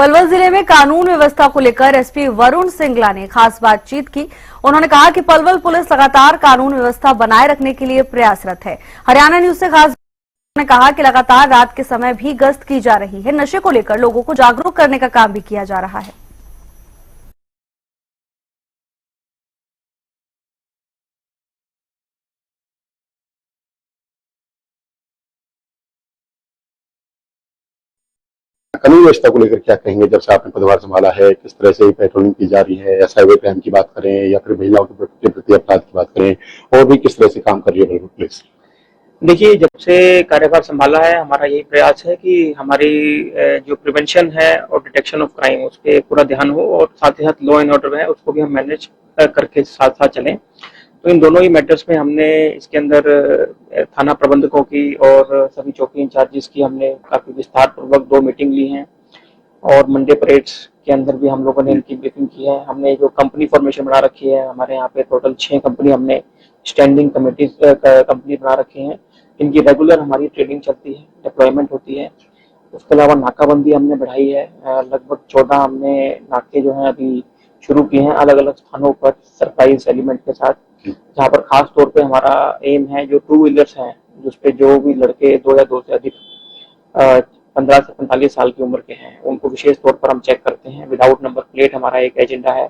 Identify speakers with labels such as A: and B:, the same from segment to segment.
A: पलवल जिले में कानून व्यवस्था को लेकर एसपी वरुण सिंगला ने खास बातचीत की। उन्होंने कहा कि पलवल पुलिस लगातार कानून व्यवस्था बनाए रखने के लिए प्रयासरत है। हरियाणा न्यूज से खास ने कहा कि लगातार रात के समय भी गश्त की जा रही है। नशे को लेकर लोगों को जागरूक करने का काम भी किया जा रहा है।
B: कानून व्यवस्था को लेकर क्या कहेंगे? जब से आपने पदभार संभाला है, किस तरह से पेट्रोलिंग की जा रही है, या साइबर क्राइम की बात करें या फिर महिलाओं के प्रति अपराध की बात करें, और भी किस तरह से काम कर रही है पुलिस?
C: देखिए, जब से कार्यभार संभाला है, हमारा यही प्रयास है कि हमारी जो प्रिवेंशन है और डिटेक्शन ऑफ क्राइम, उस पर पूरा ध्यान हो, और साथ ही साथ लॉ एंड ऑर्डर है उसको भी हम मैनेज करके साथ साथ चलें। तो इन दोनों ही मैटर्स में हमने इसके अंदर थाना प्रबंधकों की और सभी चौकी इंचार्जेस की हमने काफी विस्तार पूर्वक 2 मीटिंग ली हैं, और मंडे परेड्स के अंदर भी हम लोगों ने इनकी ब्रीफिंग की है। हमने जो कंपनी फॉर्मेशन बना रखी है, हमारे यहाँ पे टोटल 6 कंपनी हमने स्टैंडिंग कमेटी कंपनी बना रखी है। इनकी रेगुलर हमारी ट्रेनिंग चलती है, डिप्लॉयमेंट होती है। उसके अलावा नाकाबंदी हमने बढ़ाई है। लगभग 14 हमने नाके जो है अभी शुरू किए हैं अलग अलग स्थानों पर सरप्राइज एलिमेंट के साथ, जहाँ पर खास तौर पे हमारा एम है जो 2 व्हीलर्स हैं, जिसपे जो भी लड़के 2 या 2 से अधिक 15 से 45 साल की उम्र के हैं, उनको विशेष तौर पर हम चेक करते हैं। विदाउट नंबर प्लेट हमारा एक एजेंडा है,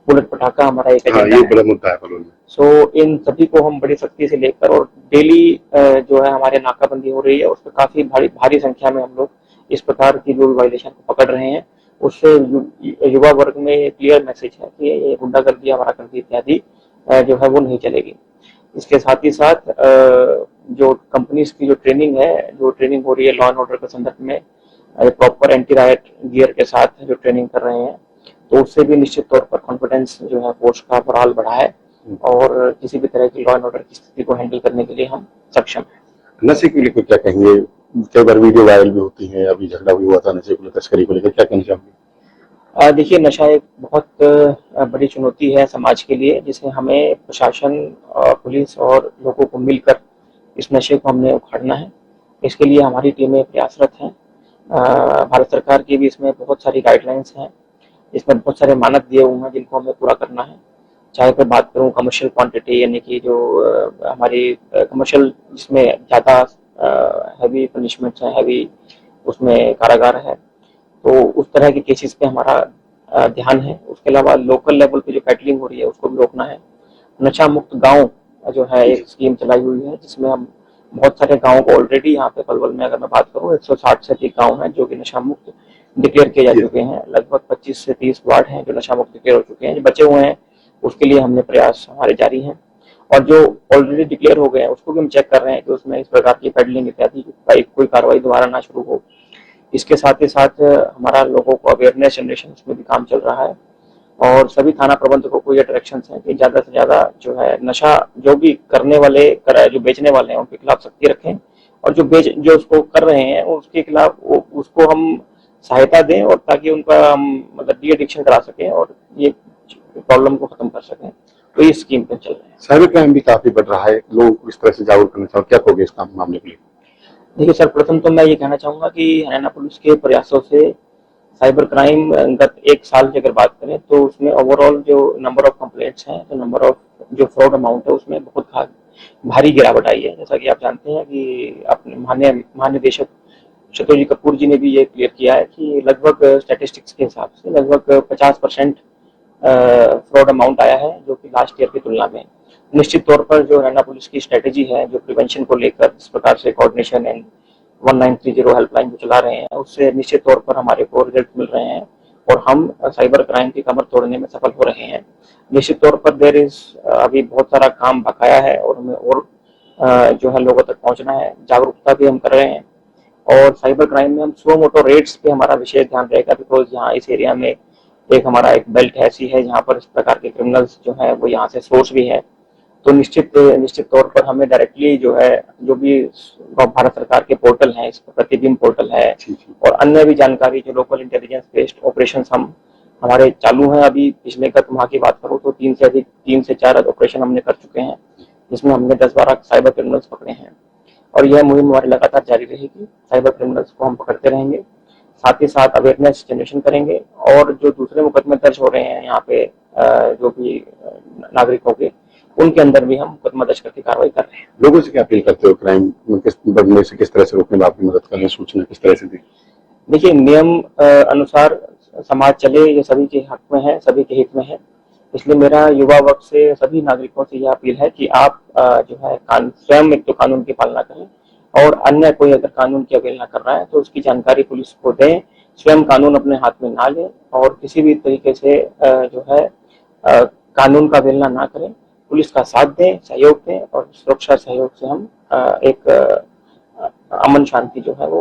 C: बुलेट पटाखा हमारा एक एजेंडा
B: ये बड़ा मुद्दा है।
C: सो इन सभी को हम बड़ी सख्ती से लेकर, और डेली जो है हमारे नाकाबंदी हो रही है, उसमें काफी भारी संख्या में हम लोग इस प्रकार की जो वायलेशन को पकड़ रहे हैं। उससे युवा वर्ग में एक क्लियर मैसेज है कि ये गुंडागर्दी, आवारागर्दी इत्यादि जो है वो नहीं चलेगी। इसके साथ ही साथ जो कंपनीज की जो ट्रेनिंग है, जो ट्रेनिंग हो रही है लॉ एंड ऑर्डर के संदर्भ में, प्रॉपर एंटी रायट गियर के साथ जो ट्रेनिंग कर रहे हैं, तो उससे भी निश्चित तौर पर कॉन्फिडेंस जो है फोर्स का बहाल बढ़ा है, और किसी भी तरह की लॉ एंड ऑर्डर की स्थिति को हैंडल करने के लिए हम सक्षम हैं।
B: नशे को लेकर क्या कहेंगे? कई बार वीडियो वायरल भी होती है, अभी झगड़ा भी हुआ था नशे को लेकर, तस्करी को लेकर, क्या कहना चाहोगे?
C: देखिए, नशा एक बहुत बड़ी चुनौती है समाज के लिए, जिसे हमें प्रशासन, पुलिस और लोगों को मिलकर इस नशे को हमने उखाड़ना है। इसके लिए हमारी टीमें प्रयासरत हैं। भारत सरकार की भी इसमें बहुत सारी गाइडलाइंस हैं, इसमें बहुत सारे मानक दिए हुए हैं जिनको हमें पूरा करना है। चाहे मैं बात करूं कमर्शियल क्वांटिटी, यानी कि जो हमारी कमर्शियल जिसमें ज़्यादा हैवी पनिशमेंट्स हैं, हैवी उसमें कारागार है, तो उस तरह के केसेस पे हमारा ध्यान है। उसके अलावा लोकल लेवल पे जो पेडलिंग हो रही है उसको भी रोकना है। नशा मुक्त गांव जो है एक स्कीम चलाई हुई है, जिसमें हम बहुत सारे गाँव को ऑलरेडी यहाँ पे पलवल में अगर मैं बात करूँ 160 से अधिक गाँव हैं जो कि नशा मुक्त डिक्लेयर किए जा चुके हैं। लगभग 25 से 30 वार्ड हैं जो नशा मुक्त डिक्लेयर हो चुके हैं। जो बचे हुए हैं उसके लिए हमने प्रयास हमारे जारी हैं, और जो ऑलरेडी डिक्लेयर हो गए हैं उसको भी हम चेक कर रहे हैं कि उसमें इस प्रकार की पेडलिंग इत्यादि कोई कार्रवाई दोबारा ना शुरू हो। इसके साथ ही साथ हमारा लोगों को अवेयरनेस जनरेशन में भी काम चल रहा है, और सभी थाना प्रबंधकों को ये डायरेक्शन है कि ज्यादा से ज्यादा जो है नशा जो भी करने वाले जो बेचने वाले हैं उनके खिलाफ सख्ती रखें, और जो उसको कर रहे हैं उसके खिलाफ उसको हम सहायता दें, और ताकि उनका हम मतलब डी एडिक्शन करा सकें और ये प्रॉब्लम को खत्म कर सकें। तो ये स्कीम पे चल रहे हैं।
B: साइबर क्राइम भी काफी बढ़ रहा है, लोगों को इस तरह से जागरूक करना चाहो, क्या कहोगे इस काम मामले के लिए?
C: देखिए सर, प्रथम तो मैं ये कहना चाहूंगा कि हरियाणा पुलिस के प्रयासों से साइबर क्राइम गत 1 साल की अगर बात करें तो उसमें ओवरऑल जो नंबर ऑफ कंप्लेंट्स हैं, तो नंबर ऑफ जो फ्रॉड अमाउंट है उसमें बहुत भारी गिरावट आई है। जैसा कि आप जानते हैं कि अपने महानिदेशक शतोजी कपूर जी ने भी ये क्लियर किया है कि लगभग स्टैटिस्टिक्स के हिसाब से लगभग 50% फ्रॉड अमाउंट आया है, जो कि लास्ट ईयर की तुलना में। निश्चित तौर पर जो हरियाणा पुलिस की स्ट्रेटेजी है जो प्रिवेंशन को लेकर इस प्रकार से कोऑर्डिनेशन एंड 1930 हेल्पलाइन जो चला रहे हैं, उससे निश्चित तौर पर हमारे को रिजल्ट मिल रहे हैं, और हम साइबर क्राइम की कमर तोड़ने में सफल हो रहे हैं। निश्चित तौर पर देयर इज अभी बहुत सारा काम बकाया है, और हमें और जो है लोगों तक पहुंचना है। जागरूकता भी हम कर रहे हैं, और साइबर क्राइम में हम स्लो मोटो रेट्स पे हमारा विशेष ध्यान रहेगा, बिकॉज यहाँ इस एरिया में हमारा एक बेल्ट ऐसी है जहाँ पर इस प्रकार के क्रिमिनल्स जो है वो यहाँ से सोर्स भी है। तो निश्चित तौर पर हमें डायरेक्टली जो है जो भी भारत सरकार के पोर्टल हैं, इस प्रतिबिंब पोर्टल है और अन्य भी जानकारी जो लोकल इंटेलिजेंस बेस्ड ऑपरेशन हमारे चालू हैं। अभी पिछले गत माह की बात करूँ तो 3 से 4 ऑपरेशन हमने कर चुके हैं, जिसमें हमने 10-12 साइबर क्रिमिनल्स पकड़े हैं, और यह मुहिम हमारी लगातार जारी रहेगी। साइबर क्रिमिनल्स को हम पकड़ते रहेंगे। साथ ही साथ अवेयरनेस जनरेशन करेंगे और जो दूसरे मुकदमे दर्ज हो रहे हैं यहाँ पे जो भी नागरिकों के, उनके अंदर भी हम मुकदमा दर्ज करके कार्रवाई कर रहे हैं।
B: लोगों से क्या अपील करते हो, क्राइम बढ़ने से किस तरह से रोकने में आपकी मदद करें, सूचना किस तरह से दी?
C: देखिए, नियम अनुसार समाज चले, ये सभी के हक में है, सभी के हित में है। इसलिए मेरा युवा वर्ग से, सभी नागरिकों से यह अपील है कि आप जो है स्वयं एक तो कानून की पालना करें और अन्य कोई अगर कानून की अवहेलना कर रहा है तो उसकी जानकारी पुलिस को दें, स्वयं कानून अपने हाथ में ना लें और किसी भी तरीके से जो है कानून का अवहेलना ना करें, पुलिस का साथ दें, सहयोग दें और सुरक्षा सहयोग से हम एक अमन शांति जो है वो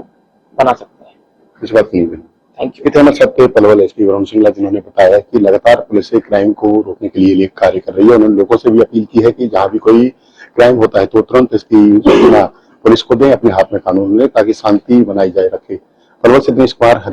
C: बना सकते हैं।
B: इस बात की नहीं।
C: Thank you.
B: इतने हमारे साथ थे पलवल एसपी वरुण सिंगला, जिन्होंने बताया कि लगातार पुलिस क्राइम को रोकने के लिए कार्य कर रही है। उन्होंने लोगों से भी अपील की है कि जहां भी कोई क्राइम होता है तो तुरंत इसकी सूचना पुलिस को दें, अपने हाथ में कानून लें ताकि शांति बनाई जाए रखे। पलवल से दिनेश कुमार।